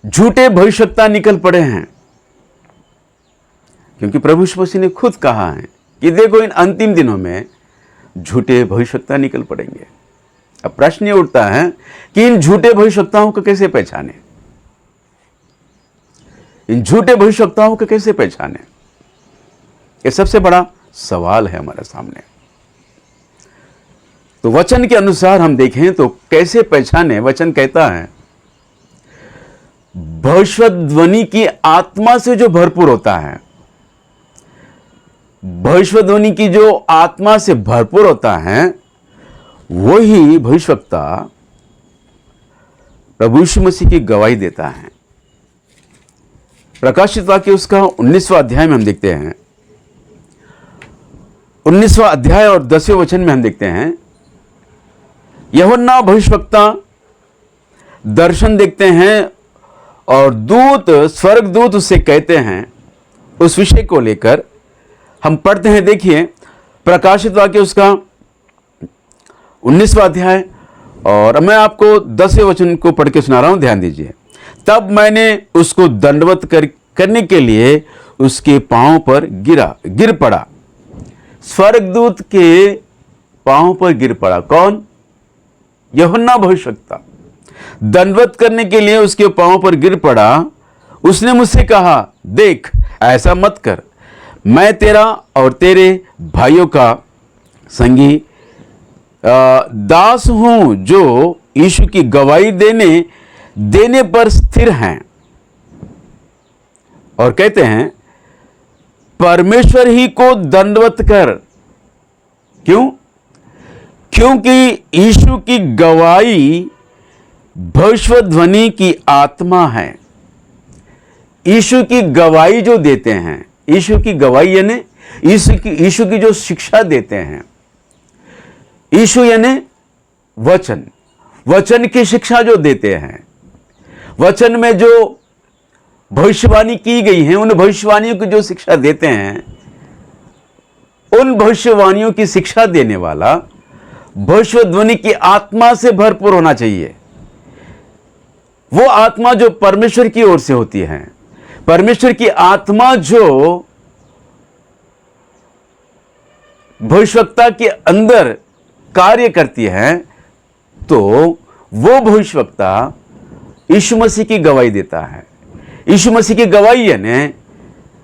झूठे भविष्यवक्ता निकल पड़े हैं, क्योंकि प्रभु यीशु मसीह ने खुद कहा है कि देखो इन अंतिम दिनों में झूठे भविष्यवक्ता निकल पड़ेंगे। अब प्रश्न ये उठता है कि इन झूठे भविष्यवक्ताओं को कैसे पहचाने, इन झूठे भविष्यवक्ताओं को कैसे पहचाने? ये सबसे बड़ा सवाल है हमारे सामने। तो वचन के अनुसार हम देखें तो कैसे पहचाने? वचन कहता है भविष्यध्वनि की आत्मा से जो भरपूर होता है, भविष्यध्वनि की जो आत्मा से भरपूर होता है, वही भविष्यवक्ता प्रभु यीशु मसीह की गवाही देता है। प्रकाशित वाक्य उसका 19वां अध्याय में हम देखते हैं, 19वां अध्याय और 10वें वचन में हम देखते हैं, यूहन्ना भविष्यवक्ता दर्शन देखते हैं और स्वर्गदूत उससे कहते हैं, उस विषय को लेकर हम पढ़ते हैं। देखिए प्रकाशित वाक्य उसका 19वां अध्याय और मैं आपको 10वें वचन को पढ़ के सुना रहा हूं, ध्यान दीजिए। तब मैंने उसको दंडवत करने के लिए उसके पांव पर गिर पड़ा। स्वर्गदूत के पांव पर गिर पड़ा। कौन? यूहन्ना भविष्यवक्ता दंडवत करने के लिए उसके पांव पर गिर पड़ा। उसने मुझसे कहा, देख ऐसा मत कर, मैं तेरा और तेरे भाइयों का संगी दास हूं जो यीशु की गवाही देने पर स्थिर हैं। और कहते हैं परमेश्वर ही को दंडवत कर। क्यों? क्योंकि यीशु की गवाही भविष्यध्वनि की आत्मा है। यीशु की गवाही जो देते हैं, यीशु की गवाही यानी यीशु की जो शिक्षा देते हैं, यीशु यानी वचन की शिक्षा जो देते हैं, वचन में जो भविष्यवाणी की गई है, उन भविष्यवाणियों की जो शिक्षा देते हैं, उन भविष्यवाणियों की शिक्षा देने वाला भविष्यध्वनि की आत्मा से भरपूर होना चाहिए। वो आत्मा जो परमेश्वर की ओर से होती है, परमेश्वर की आत्मा जो भविष्यवक्ता के अंदर कार्य करती है, तो वो भविष्यवक्ता यीशु मसीह की गवाही देता है। यीशु मसीह की गवाही यानी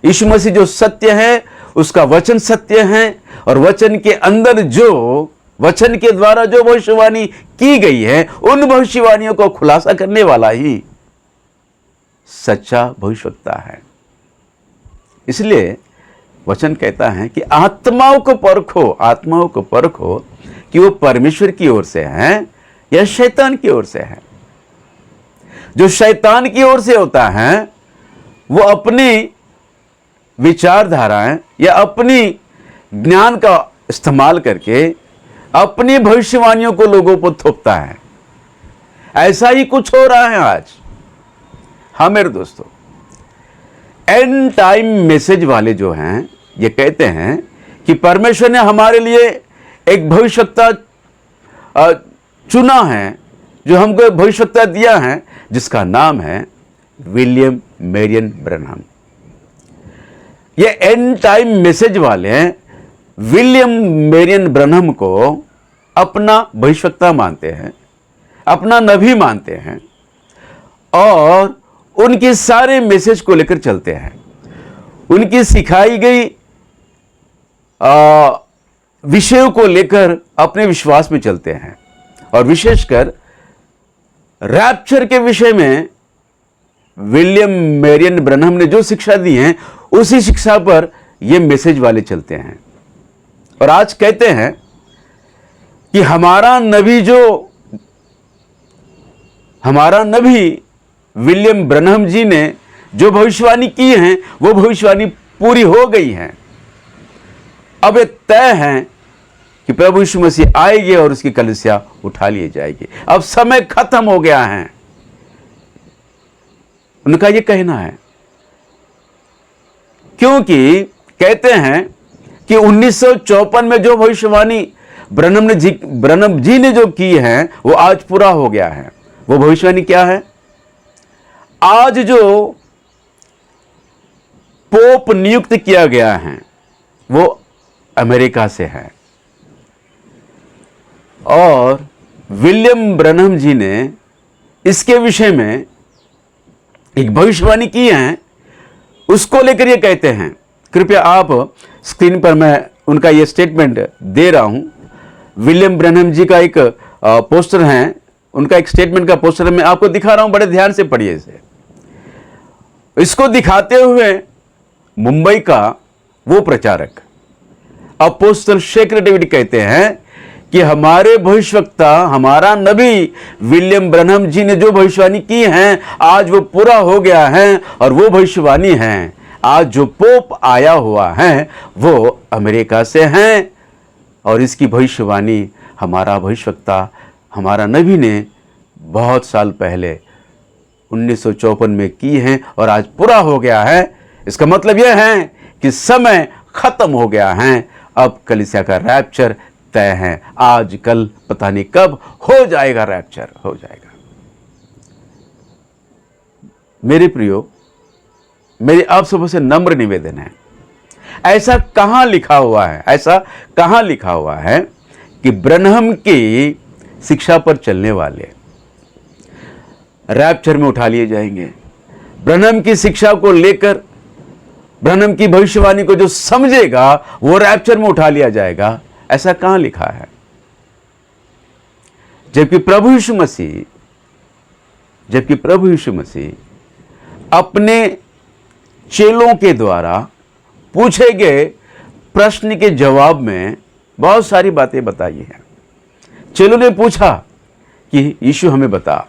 यीशु मसीह जो सत्य है, उसका वचन सत्य है, और वचन के अंदर जो वचन के द्वारा जो भविष्यवाणी की गई है, उन भविष्यवाणियों को खुलासा करने वाला ही सच्चा भविष्यवक्ता है। इसलिए वचन कहता है कि आत्माओं को परखो कि वो परमेश्वर की ओर से हैं या शैतान की ओर से हैं। जो शैतान की ओर से होता है, वो अपनी विचारधाराएं या अपनी ज्ञान का इस्तेमाल करके अपनी भविष्यवाणियों को लोगों पर थोपता है। ऐसा ही कुछ हो रहा है आज। हाँ मेरे दोस्तों, एंड टाइम मैसेज वाले जो हैं, ये कहते हैं कि परमेश्वर ने हमारे लिए एक भविष्यवक्ता चुना है, जो हमको एक भविष्यवक्ता दिया है, जिसका नाम है विलियम मैरियन ब्रैनहम। ये एंड टाइम मैसेज वाले विलियम मैरियन ब्रैनहम को अपना भविष्यवक्ता मानते हैं, अपना नबी मानते हैं, और उनके सारे मैसेज को लेकर चलते हैं। उनकी सिखाई गई विषयों को लेकर अपने विश्वास में चलते हैं। और विशेषकर रैप्चर के विषय में विलियम मैरियन ब्रैनहम ने जो शिक्षा दी है, उसी शिक्षा पर ये मैसेज वाले चलते हैं। और आज कहते हैं कि हमारा नबी विलियम ब्रैनहम जी ने जो भविष्यवाणी की है, वो भविष्यवाणी पूरी हो गई है। अब ये तय है कि प्रभु यीशु मसीह आएंगे और उसकी कलीसिया उठा ली जाएगी। अब समय खत्म हो गया है, उनका ये कहना है। क्योंकि कहते हैं कि 1954 में जो भविष्यवाणी ब्रैनहम जी ने जो की है, वो आज पूरा हो गया है। वो भविष्यवाणी क्या है? आज जो पोप नियुक्त किया गया है वो अमेरिका से है, और विलियम ब्रनहम जी ने इसके विषय में एक भविष्यवाणी की है, उसको लेकर ये कहते हैं। कृपया आप स्क्रीन पर मैं उनका ये स्टेटमेंट दे रहा हूं। विलियम ब्रनहम जी का एक पोस्टर है, उनका एक स्टेटमेंट का पोस्टर मैं आपको दिखा रहा हूं, बड़े ध्यान से पढ़िए इसे। इसको दिखाते हुए मुंबई का वो प्रचारक अपोस्टल शेखर डेविड कहते हैं कि हमारे भविष्यवक्ता, हमारा नबी विलियम ब्रनहम जी ने जो भविष्यवाणी की है आज वो पूरा हो गया है, और वो भविष्यवाणी है आज जो पोप आया हुआ है वो अमेरिका से हैं, और इसकी भविष्यवाणी हमारा भविष्यवक्ता, हमारा नबी ने बहुत साल पहले 1954 में की है और आज पूरा हो गया है। इसका मतलब यह है कि समय खत्म हो गया है, अब कलीसिया का रैप्चर तय है। आज कल पता नहीं कब हो जाएगा, रैप्चर हो जाएगा। मेरे प्रियो, मेरी आप सबों से नम्र निवेदन है, ऐसा कहां लिखा हुआ है, ऐसा कहां लिखा हुआ है कि ब्रनहम की शिक्षा पर चलने वाले रैप्चर में उठा लिए जाएंगे? ब्रनहम की शिक्षा को लेकर, ब्रनहम की भविष्यवाणी को जो समझेगा वो रैप्चर में उठा लिया जाएगा, ऐसा कहां लिखा है? जबकि प्रभु यीशु मसीह अपने चेलों के द्वारा पूछे गए प्रश्न के जवाब में बहुत सारी बातें बताई हैं। चेलों ने पूछा कि यीशु हमें बता।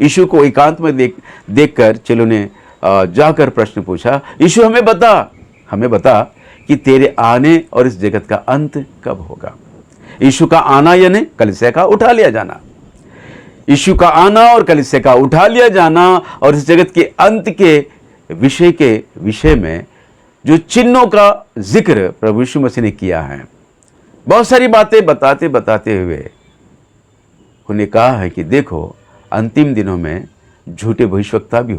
यीशु को एकांत में देखकर चेलों ने जाकर प्रश्न पूछा, यीशु हमें बता कि तेरे आने और इस जगत का अंत कब होगा? यीशु का आना यानी कलीसिया का उठा लिया जाना। यीशु का आना और कलीसिया का उठा लिया जाना और इस जगत के अंत के विषय में जो चिन्हों का जिक्र प्रभु यीशु मसीह ने किया है, बहुत सारी बातें बताते हुए उन्हें कहा है कि देखो, अंतिम दिनों में झूठे भविष्यवक्ता भी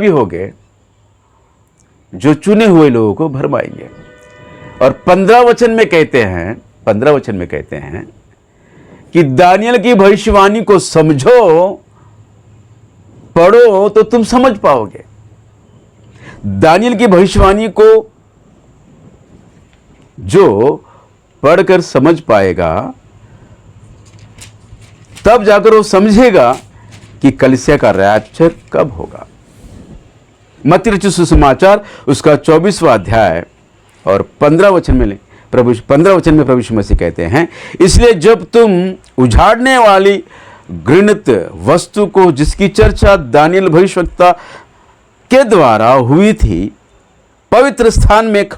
हो गए जो चुने हुए लोगों को भरमाएंगे। और 15 वचन में कहते हैं कि दानियल की भविष्यवाणी को समझो, पढ़ो तो तुम समझ पाओगे। दानियल की भविष्यवाणी को जो पढ़कर समझ पाएगा तब जाकर वो समझेगा कि कलीसिया का रैप्चर कब होगा। मत्ती रचित सुसमाचार उसका 24वां अध्याय और 15 वचन में प्रभु यीशु मसीह कहते हैं, इसलिए जब तुम उजाड़ने वाली घृणित वस्तु को, जिसकी चर्चा दानियल भविष्यवक्ता के द्वारा हुई थी, पवित्र स्थान में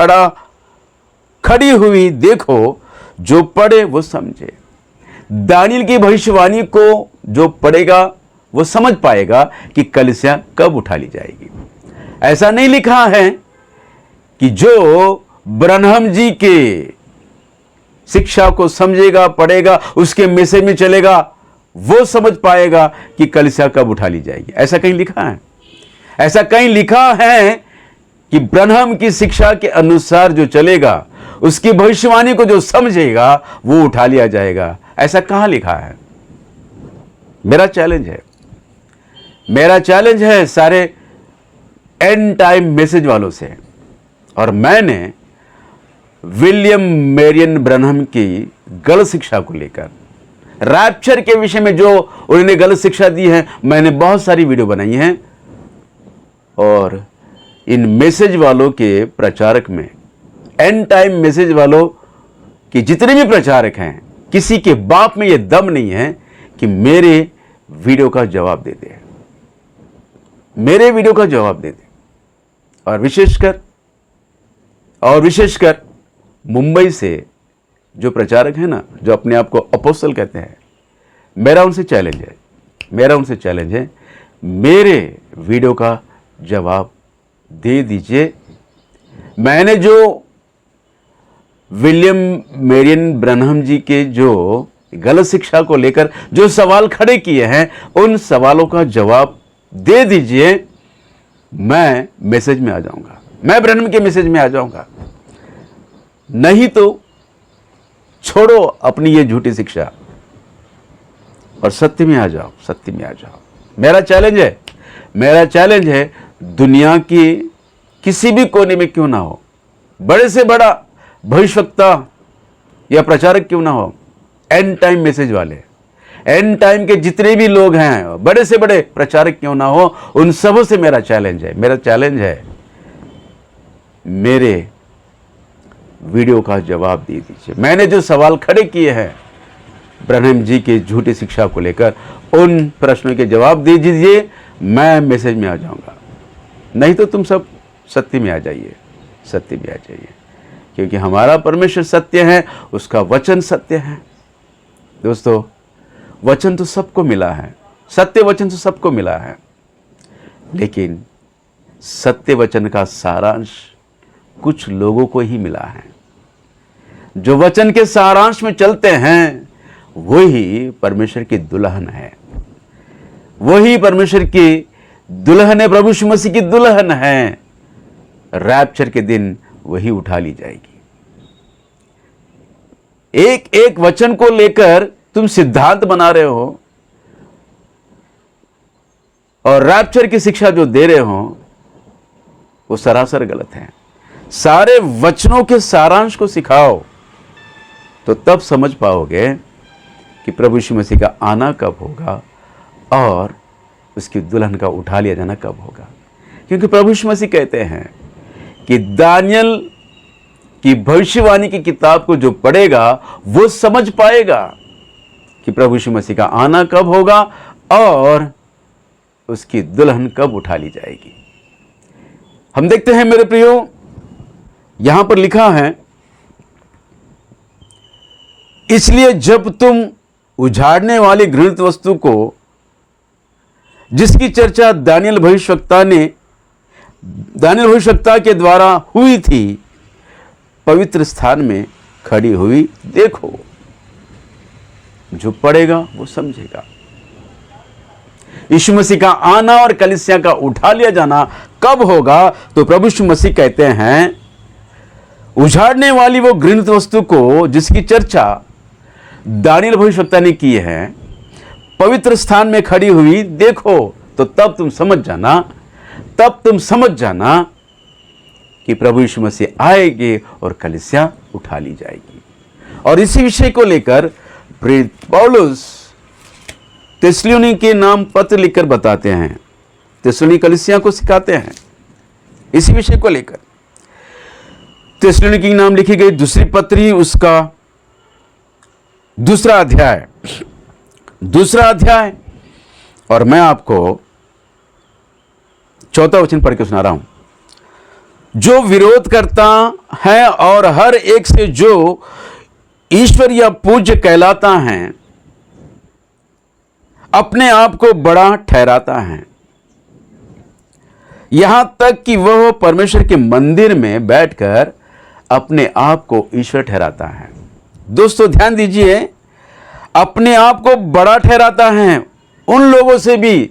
खड़ी हुई देखो, जो पढ़े वो समझे। दानियल की भविष्यवाणी को जो पढ़ेगा वो समझ पाएगा कि कलीसिया कब उठा ली जाएगी। ऐसा नहीं लिखा है कि जो ब्रनहम जी के शिक्षा को समझेगा, पढ़ेगा, उसके मैसेज में चलेगा, वो समझ पाएगा कि कलीसिया कब उठा ली जाएगी। ऐसा कहीं लिखा है? ऐसा कहीं लिखा है कि ब्रनहम की शिक्षा के अनुसार जो चलेगा, उसकी भविष्यवाणी को जो समझेगा वो उठा लिया जाएगा? ऐसा कहां लिखा है? मेरा चैलेंज है सारे एंड टाइम मैसेज वालों से, और मैंने विलियम मेरियन ब्रनहम की गलत शिक्षा को लेकर, रैप्चर के विषय में जो उन्होंने गलत शिक्षा दी है, मैंने बहुत सारी वीडियो बनाई हैं, और इन मैसेज वालों के प्रचारक में, एंड टाइम मैसेज वालों के जितने भी प्रचारक हैं, किसी के बाप में यह दम नहीं है कि मेरे वीडियो का जवाब दे दे, और विशेषकर मुंबई से जो प्रचारक है ना, जो अपने आप को अपोस्टल कहते हैं, मेरा उनसे चैलेंज है, मेरे वीडियो का जवाब दे दीजिए। मैंने जो विलियम मेरियन ब्रनहम जी के जो गलत शिक्षा को लेकर जो सवाल खड़े किए हैं, उन सवालों का जवाब दे दीजिए। मैं मैसेज में आ जाऊंगा, मैं ब्रह्म के मैसेज में आ जाऊंगा। नहीं तो छोड़ो अपनी ये झूठी शिक्षा और सत्य में आ जाओ, सत्य में आ जाओ। मेरा चैलेंज है, दुनिया की किसी भी कोने में क्यों ना हो, बड़े से बड़ा भविष्यवक्ता या प्रचारक क्यों ना हो, एंड टाइम मैसेज वाले, एंड टाइम के जितने भी लोग हैं, बड़े से बड़े प्रचारक क्यों ना हो, उन सबों से मेरा चैलेंज है, मेरे वीडियो का जवाब दे दीजिए। मैंने जो सवाल खड़े किए हैं ब्रह्म जी की झूठी शिक्षा को लेकर, उन प्रश्नों के जवाब दे दीजिए, मैं मैसेज में आ जाऊंगा। नहीं तो तुम सब सत्य में आ जाइए, सत्य में आ जाइए, क्योंकि हमारा परमेश्वर सत्य है, उसका वचन सत्य है। दोस्तों, वचन तो सबको मिला है, सत्य वचन तो सबको मिला है, लेकिन सत्य वचन का सारांश कुछ लोगों को ही मिला है। जो वचन के सारांश में चलते हैं वही परमेश्वर की दुल्हन है, वही परमेश्वर की दुल्हन है, प्रभु यीशु मसीह की दुल्हन है। रैप्चर के दिन वही उठा ली जाएगी। एक एक वचन को लेकर तुम सिद्धांत बना रहे हो और रैप्चर की शिक्षा जो दे रहे हो वो सरासर गलत है। सारे वचनों के सारांश को सिखाओ, तो तब समझ पाओगे कि प्रभु यीशु मसीह का आना कब होगा और उसकी दुल्हन का उठा लिया जाना कब होगा। क्योंकि प्रभु यीशु मसीह कहते हैं कि दानियल की भविष्यवाणी की किताब को जो पढ़ेगा वो समझ पाएगा कि प्रभु यीशु मसीह का आना कब होगा और उसकी दुल्हन कब उठा ली जाएगी। हम देखते हैं मेरे प्रियो, यहां पर लिखा है, इसलिए जब तुम उजाड़ने वाली घृणित वस्तु को, जिसकी चर्चा दानियल भविष्यवक्ता के द्वारा हुई थी, पवित्र स्थान में खड़ी हुई देखो। जो पढ़ेगा वो समझेगा। यीशु मसीह का आना और कलीसिया का उठा लिया जाना कब होगा, तो प्रभु यीशु मसीह कहते हैं, उजाड़ने वाली वो घृणित वस्तु को जिसकी चर्चा दानियल भविष्यवक्ता ने की है, पवित्र स्थान में खड़ी हुई देखो। तो तब तुम समझ जाना कि प्रभु यीशु मसीह आएंगे और कलीसिया उठा ली जाएगी। और इसी विषय को लेकर पौलुस थिस्सलुनीके के नाम पत्र लिखकर बताते हैं, थिस्सलुनीके कलीसिया को सिखाते हैं इसी विषय को लेकर। थिस्सलुनीके के नाम लिखी गई दूसरी पत्री, उसका दूसरा अध्याय, और मैं आपको 4वां वचन पढ़ के सुना रहा हूं। जो विरोध करता है और हर एक से जो ईश्वर या पूज्य कहलाता है, अपने आप को बड़ा ठहराता है, यहां तक कि वह परमेश्वर के मंदिर में बैठकर अपने आप को ईश्वर ठहराता है। दोस्तों ध्यान दीजिए, अपने आप को बड़ा ठहराता है उन लोगों से भी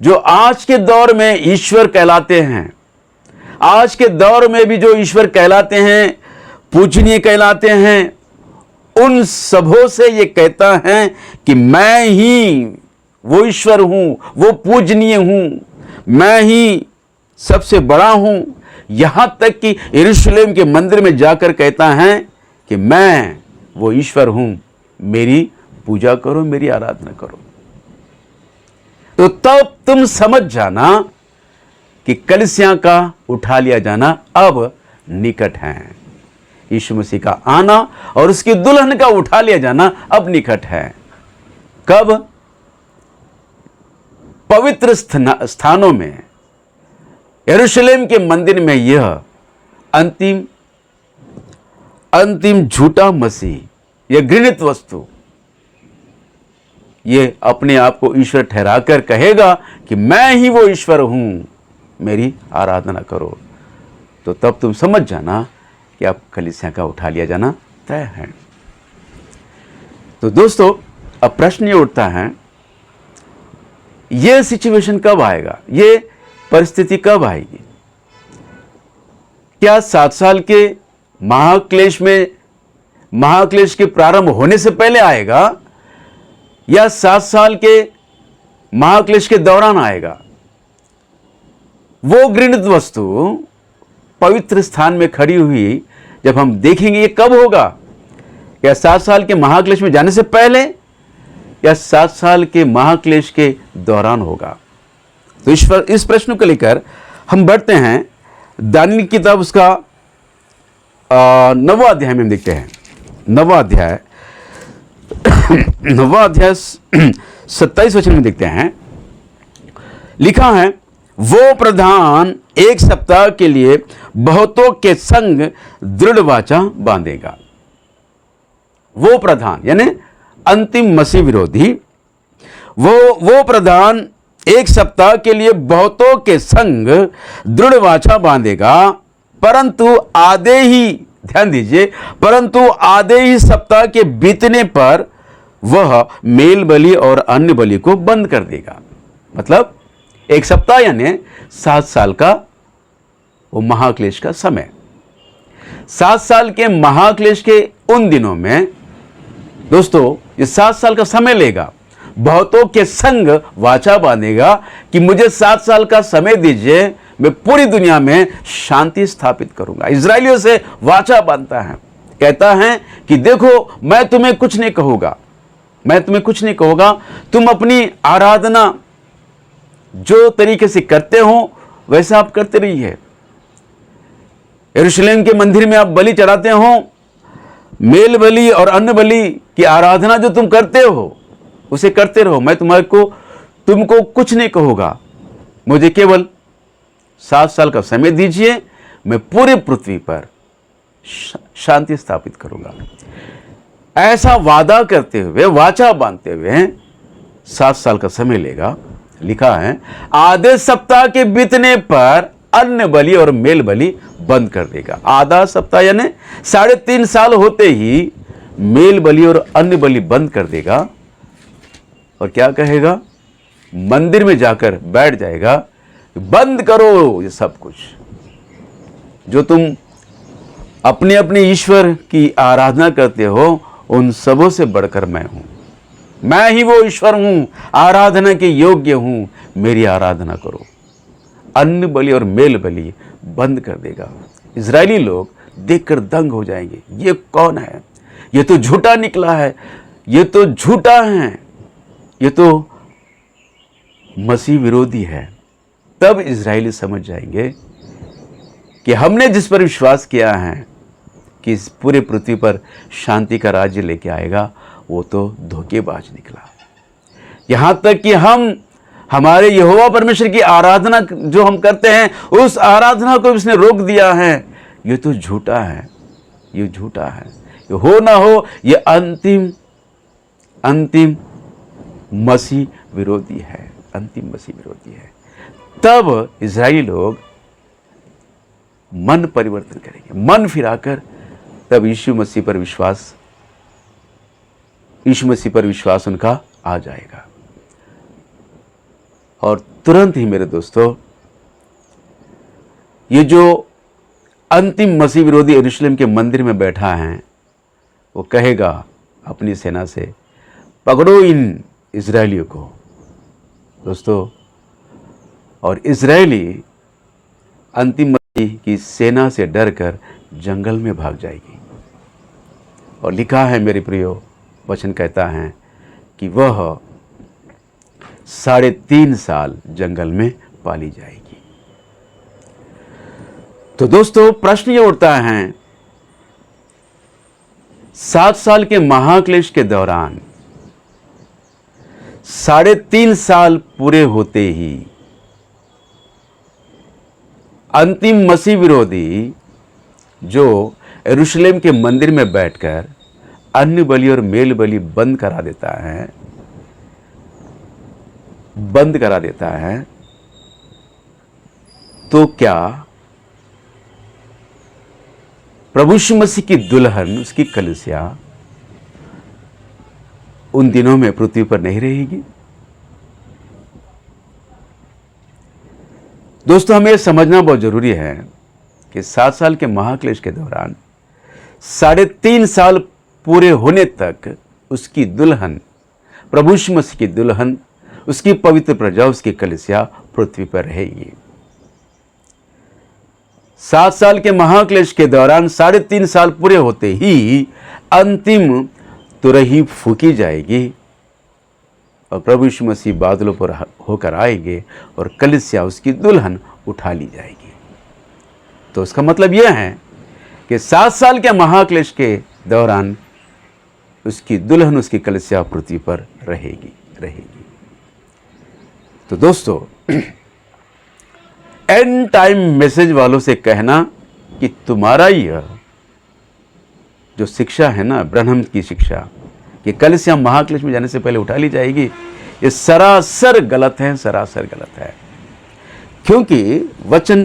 जो आज के दौर में ईश्वर कहलाते हैं। आज के दौर में भी जो ईश्वर कहलाते हैं, पूजनीय कहलाते हैं, उन सबों से ये कहता है कि मैं ही वो ईश्वर हूं, वो पूजनीय हूं, मैं ही सबसे बड़ा हूं। यहां तक कि यरूशलेम के मंदिर में जाकर कहता है कि मैं वो ईश्वर हूं, मेरी पूजा करो, मेरी आराधना करो। तो तब तुम समझ जाना कि कलीसिया का उठा लिया जाना अब निकट है। यीशु मसीह का आना और उसकी दुल्हन का उठा लिया जाना अब निकट है। कब? पवित्र स्थानों में, यरूशलेम के मंदिर में यह अंतिम झूठा मसीह, यह घृणित वस्तु, ये अपने आप को ईश्वर ठहराकर कहेगा कि मैं ही वो ईश्वर हूं, मेरी आराधना करो। तो तब तुम समझ जाना कि अब कलीसिया का उठा लिया जाना तय है। तो दोस्तों, अब प्रश्न ये उठता है, ये सिचुएशन कब आएगा, ये परिस्थिति कब आएगी? क्या 7 साल के महाक्लेश में, महाक्लेश के प्रारंभ होने से पहले आएगा, या 7 साल के महाक्लेश के दौरान आएगा? वो घृणित वस्तु पवित्र स्थान में खड़ी हुई जब हम देखेंगे, ये कब होगा? क्या 7 साल के महाक्लेश में जाने से पहले, या 7 साल के महाक्लेश के दौरान होगा? तो इस प्रश्न को लेकर हम बढ़ते हैं दानियेल की किताब, उसका 9वां अध्याय में हम देखते हैं। 9वां अध्याय 27 वचन में देखते हैं, लिखा है, वो प्रधान 1 सप्ताह के लिए बहुतों के संग दृढ़ वाचा बांधेगा। वो प्रधान यानी अंतिम मसीह विरोधी, वो प्रधान 1 सप्ताह के लिए बहुतों के संग दृढ़ वाचा बांधेगा, परंतु आधे ही, ध्यान दीजिए, परंतु आधे ही सप्ताह के बीतने पर वह मेल बलि और अन्य बलि को बंद कर देगा। मतलब 1 सप्ताह यानी 7 साल का वो महाक्लेश का समय। 7 साल के महाक्लेश के उन दिनों में दोस्तों, ये 7 साल का समय लेगा, बहुतों के संग वाचा बांधेगा कि मुझे 7 साल का समय दीजिए, मैं पूरी दुनिया में शांति स्थापित करूंगा। इजरायलियों से वाचा बांधता है, कहता है कि देखो, मैं तुम्हें कुछ नहीं कहूंगा, मैं तुम्हें कुछ नहीं कहूंगा, तुम अपनी आराधना जो तरीके से करते हो वैसा आप करते रहिए। यरूशलेम के मंदिर में आप बलि चढ़ाते हो, मेल बलि और अन्न बलि की आराधना जो तुम करते हो उसे करते रहो, मैं तुमको कुछ नहीं कहूंगा, मुझे केवल 7 साल का समय दीजिए, मैं पूरी पृथ्वी पर शांति स्थापित करूंगा। ऐसा वादा करते हुए, वाचा बांधते हुए 7 साल का समय लेगा। लिखा है, आधे सप्ताह के बीतने पर अन्न बलि और मेल बलि बंद कर देगा। आधा सप्ताह यानी 3.5 साल होते ही मेल बलि और अन्न बलि बंद कर देगा, और क्या कहेगा? मंदिर में जाकर बैठ जाएगा, बंद करो ये सब कुछ, जो तुम अपने अपने ईश्वर की आराधना करते हो, उन सबों से बढ़कर मैं हूं, मैं ही वो ईश्वर हूं, आराधना के योग्य हूं, मेरी आराधना करो। अन्न बलि और मेल बलि बंद कर देगा। इजरायली लोग देखकर दंग हो जाएंगे, ये कौन है? ये तो झूठा निकला है, ये तो झूठा है, ये तो मसीह विरोधी है। तब इजरायली समझ जाएंगे कि हमने जिस पर विश्वास किया है कि इस पूरे पृथ्वी पर शांति का राज्य लेके आएगा, वो तो धोखेबाज निकला। यहां तक कि हमारे यहोवा परमेश्वर की आराधना जो हम करते हैं, उस आराधना को उसने रोक दिया है। ये तो झूठा है, ये झूठा है, ये हो ना हो, ये अंतिम मसीह विरोधी है, अंतिम मसीह विरोधी है। तब इजरायली लोग मन परिवर्तन करेंगे, मन फिराकर तब यीशु मसीह पर विश्वास उनका आ जाएगा। और तुरंत ही मेरे दोस्तों, ये जो अंतिम मसीह विरोधी यरूशलेम के मंदिर में बैठा है, वो कहेगा अपनी सेना से, पकड़ो इन इजरायलियों को। दोस्तों, और इजरायली अंतिम मसीह की सेना से डरकर जंगल में भाग जाएगी। और लिखा है मेरे प्रियो, वचन कहता है कि वह 3.5 साल जंगल में पाली जाएगी। तो दोस्तों, प्रश्न ये उठता है, 7 साल के महाक्लेश के दौरान 3.5 साल पूरे होते ही अंतिम मसीह विरोधी जो यरूशलेम के मंदिर में बैठकर अन्न बलि और मेल बलि बंद करा देता है, तो क्या प्रभु यीशु मसीह की दुल्हन, उसकी कलीसिया उन दिनों में पृथ्वी पर नहीं रहेगी। दोस्तों, हमें समझना बहुत जरूरी है कि 7 साल के महाक्लेश के दौरान 3.5 साल पूरे होने तक उसकी दुल्हन, प्रभु यीशु मसीह की दुल्हन, उसकी पवित्र प्रजा, उसकी कलीसिया पृथ्वी पर रहेगी। 7 साल के महाक्लेश के दौरान 3.5 साल पूरे होते ही अंतिम तुरही फूकी जाएगी और प्रभु यीशु मसीह बादलों पर होकर आएंगे और कलीसिया, उसकी दुल्हन, उठा ली जाएगी। तो उसका मतलब यह है कि 7 साल के महाक्लेश के दौरान उसकी दुल्हन, उसकी कलीसिया पृथ्वी पर रहेगी। तो दोस्तों, एंड टाइम मैसेज वालों से कहना कि तुम्हारा यह जो शिक्षा है ना, ब्रह्म की शिक्षा कि कलीसिया महाक्लेश में जाने से पहले उठा ली जाएगी, ये सरासर गलत है, सरासर गलत है। क्योंकि वचन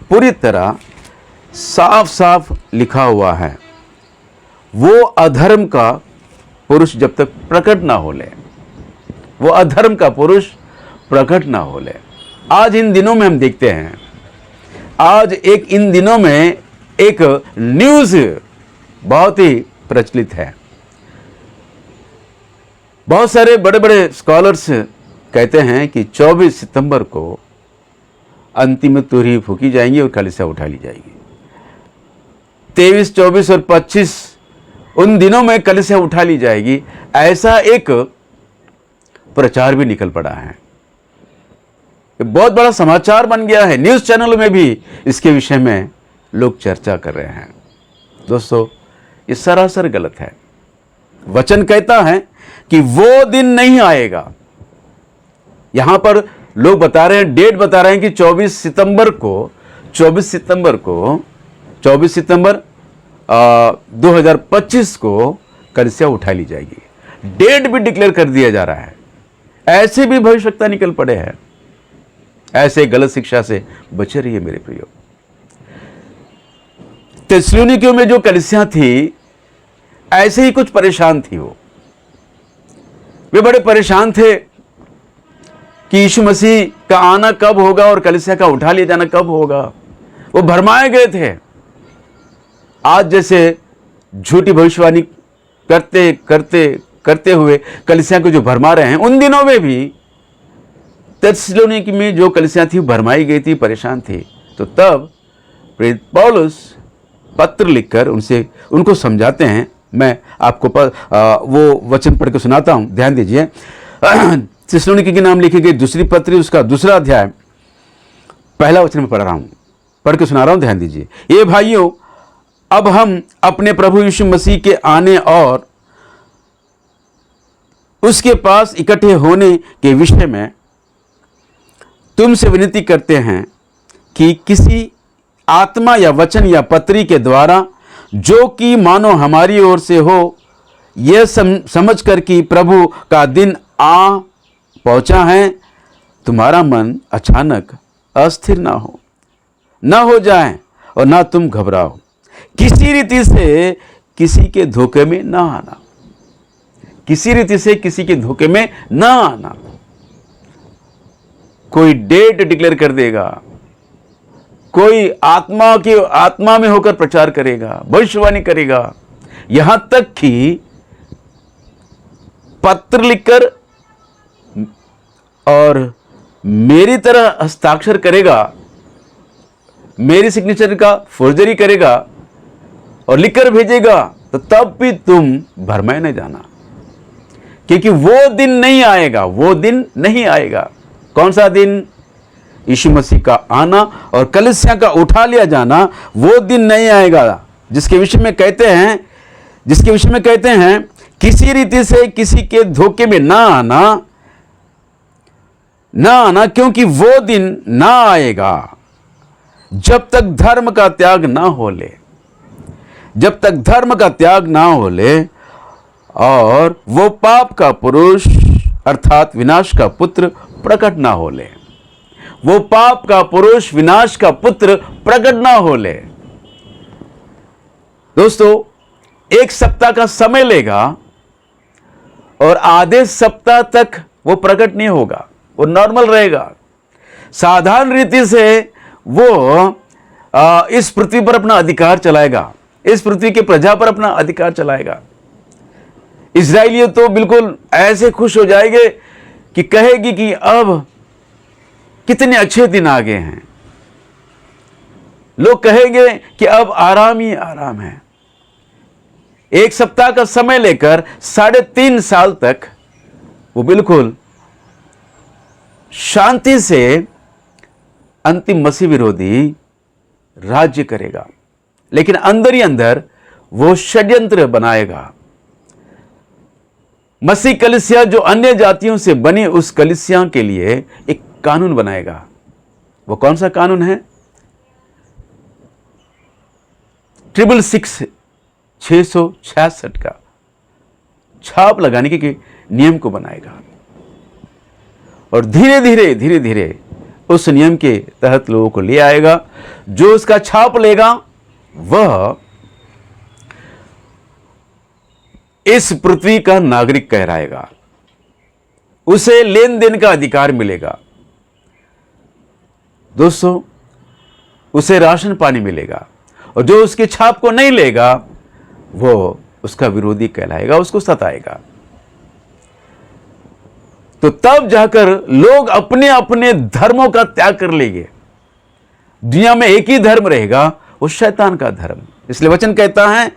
पूरी तरह साफ साफ लिखा हुआ है, वो अधर्म का पुरुष जब तक प्रकट ना हो ले, वो अधर्म का पुरुष प्रकट ना हो ले। आज इन दिनों में हम देखते हैं, आज इन दिनों में एक न्यूज़ बहुत ही प्रचलित है। बहुत सारे बड़े बड़े स्कॉलर्स कहते हैं कि 24 सितंबर को अंतिम तुरही फूकी जाएंगी और कलीसिया उठा ली जाएगी। 23, 24 और 25 उन दिनों में कलीसिया उठा ली जाएगी, ऐसा एक प्रचार भी निकल पड़ा है। बहुत बड़ा समाचार बन गया है, न्यूज़ चैनल में भी इसके विषय में लोग चर्चा कर रहे हैं। दोस्तों, ये सरासर गलत है। वचन कहता है कि वो दिन नहीं आएगा। यहां पर लोग बता रहे हैं, डेट बता रहे हैं कि 24 सितंबर 2025 को कलीसिया उठा ली जाएगी। डेट भी डिक्लेयर कर दिया जा रहा है। ऐसे भी भविष्यवक्ता निकल पड़े हैं। ऐसे गलत शिक्षा से बचे रहिए मेरे प्रियो। थिस्सलुनीकियों में जो कलीसिया थी, ऐसे ही कुछ परेशान थी। वे बड़े परेशान थे कि यीशु मसीह का आना कब होगा और कलीसिया का उठा लिया जाना कब होगा। वो भरमाए गए थे। आज जैसे झूठी भविष्यवाणी करते हुए कलीसिया को जो भरमा रहे हैं, उन दिनों में भी थिस्सलुनीकी में जो कलीसिया थी भरमाई गई थी, परेशान थी। तो तब प्रेरित पौलुस पत्र लिखकर उनको समझाते हैं। मैं आपको वो वचन पढ़ के सुनाता हूं, ध्यान दीजिए। थिस्सलुनीकी के नाम लिखी गई दूसरी पत्री, उसका 2 अध्याय, पहला वचन में पढ़ के सुना रहा हूं, ध्यान दीजिए। ये भाइयों, अब हम अपने प्रभु यीशु मसीह के आने और उसके पास इकट्ठे होने के विषय में तुमसे विनती करते हैं कि किसी आत्मा या वचन या पत्री के द्वारा, जो कि मानो हमारी ओर से हो, यह समझकर कि प्रभु का दिन आ पहुंचा है, तुम्हारा मन अचानक अस्थिर ना हो जाए और ना तुम घबराओ। किसी रीति से किसी के धोखे में ना आना, किसी रीति से किसी के धोखे में ना आना। कोई डेट डिक्लेयर कर देगा, कोई आत्मा में होकर प्रचार करेगा, भविष्यवाणी करेगा, यहां तक कि पत्र लिखकर और मेरी तरह हस्ताक्षर करेगा, मेरी सिग्नेचर का फोर्जरी करेगा और लिखकर भेजेगा, तो तब भी तुम भरमाए न जाना, क्योंकि वो दिन नहीं आएगा। वो दिन नहीं आएगा। कौन सा दिन? यीशु मसीह का आना और कलीसिया का उठा लिया जाना। वो दिन नहीं आएगा जिसके विषय में कहते हैं किसी रीति से किसी के धोखे में ना आना, क्योंकि वो दिन ना आएगा जब तक धर्म का त्याग ना हो ले, जब तक धर्म का त्याग ना हो ले और वो पाप का पुरुष अर्थात विनाश का पुत्र प्रकट ना हो ले, वो पाप का पुरुष विनाश का पुत्र प्रकट ना हो ले। दोस्तों, 1 सप्ताह का समय लेगा और आधे सप्ताह तक वो प्रकट नहीं होगा, वो नॉर्मल रहेगा। साधारण रीति से वो इस पृथ्वी पर अपना अधिकार चलाएगा, इस पृथ्वी की प्रजा पर अपना अधिकार चलाएगा। इजराइली तो बिल्कुल ऐसे खुश हो जाएंगे कि कहेगी कि अब कितने अच्छे दिन आ गए हैं। लोग कहेंगे कि अब आराम ही आराम है। एक सप्ताह का समय लेकर 3.5 साल तक वो बिल्कुल शांति से अंतिम मसीह विरोधी राज्य करेगा, लेकिन अंदर ही अंदर वो षड्यंत्र बनाएगा। मसीह कलीसिया जो अन्य जातियों से बनी उस कलीसिया के लिए एक कानून बनाएगा। वो कौन सा कानून है? 666 का छाप लगाने के नियम को बनाएगा और धीरे धीरे उस नियम के तहत लोगों को ले आएगा। जो उसका छाप लेगा वह इस पृथ्वी का नागरिक कहलाएगा, उसे लेन देन का अधिकार मिलेगा। दोस्तों, उसे राशन पानी मिलेगा, और जो उसके छाप को नहीं लेगा वो उसका विरोधी कहलाएगा, उसको सताएगा। तो तब जाकर लोग अपने अपने धर्मों का त्याग कर लेंगे। दुनिया में एक ही धर्म रहेगा, वो शैतान का धर्म। इसलिए वचन कहता है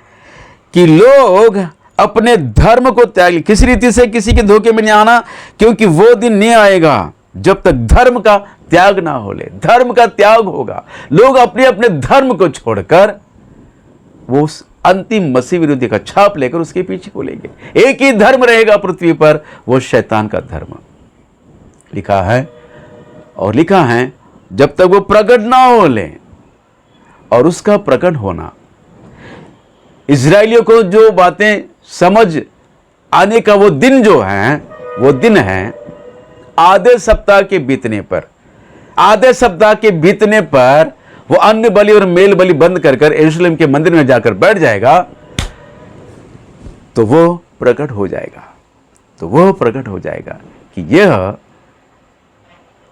कि लोग अपने धर्म को त्याग, किसी रीति से किसी के धोखे में नहीं आना, क्योंकि वो दिन नहीं आएगा जब तक धर्म का त्याग ना हो ले। धर्म का त्याग होगा, लोग अपने अपने धर्म को छोड़कर वो उस अंतिम मसीह विरोधी का छाप लेकर उसके पीछे बोलेंगे। एक ही धर्म रहेगा पृथ्वी पर, वो शैतान का धर्म। लिखा है, और लिखा है जब तक वो प्रकट ना हो ले। और उसका प्रकट होना, इजरायलियों को जो बातें समझ आने का वो दिन जो है, वो दिन है आधे सप्ताह के बीतने पर। आधे सप्ताह के बीतने पर वो अन्न बलि और मेल बलि बंद कर यरूशलेम के मंदिर में जाकर बैठ जाएगा, तो वो प्रकट हो जाएगा। तो वो प्रकट हो जाएगा कि यह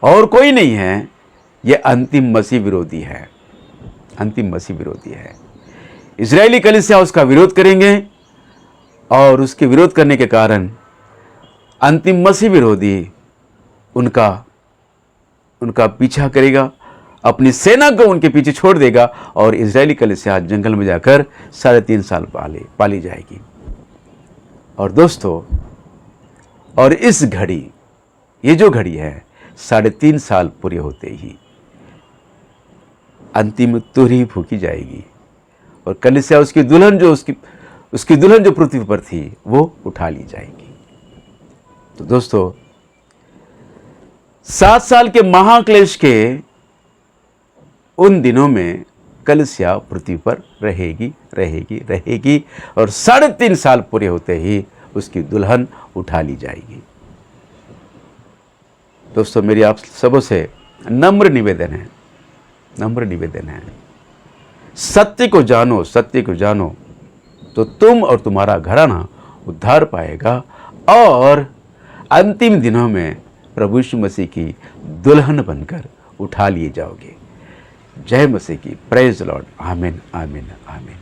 और कोई नहीं है, यह अंतिम मसीह विरोधी है। अंतिम मसीह विरोधी है। इजरायली कलीसिया उसका विरोध करेंगे, और उसके विरोध करने के कारण अंतिम मसीह विरोधी उनका पीछा करेगा, अपनी सेना को उनके पीछे छोड़ देगा, और इजरायली कलीसिया जंगल में जाकर 3.5 साल पाली जाएगी। और दोस्तों, और इस घड़ी, ये जो घड़ी है, 3.5 साल पूरे होते ही अंतिम तुरही फूकी जाएगी, और कलीसिया उसकी दुल्हन जो पृथ्वी पर थी वो उठा ली जाएगी। तो दोस्तों, 7 साल के महाक्लेश के उन दिनों में कलीसिया पृथ्वी पर रहेगी, और 3.5 साल पूरे होते ही उसकी दुल्हन उठा ली जाएगी। दोस्तों, मेरी आप सबों से नम्र निवेदन है, सत्य को जानो, तो तुम और तुम्हारा घराना उद्धार पाएगा, और अंतिम दिनों में प्रभु यीशु मसीह की दुल्हन बनकर उठा लिए जाओगे। जय मसीह की। Praise Lord. आमीन, आमीन, आमीन।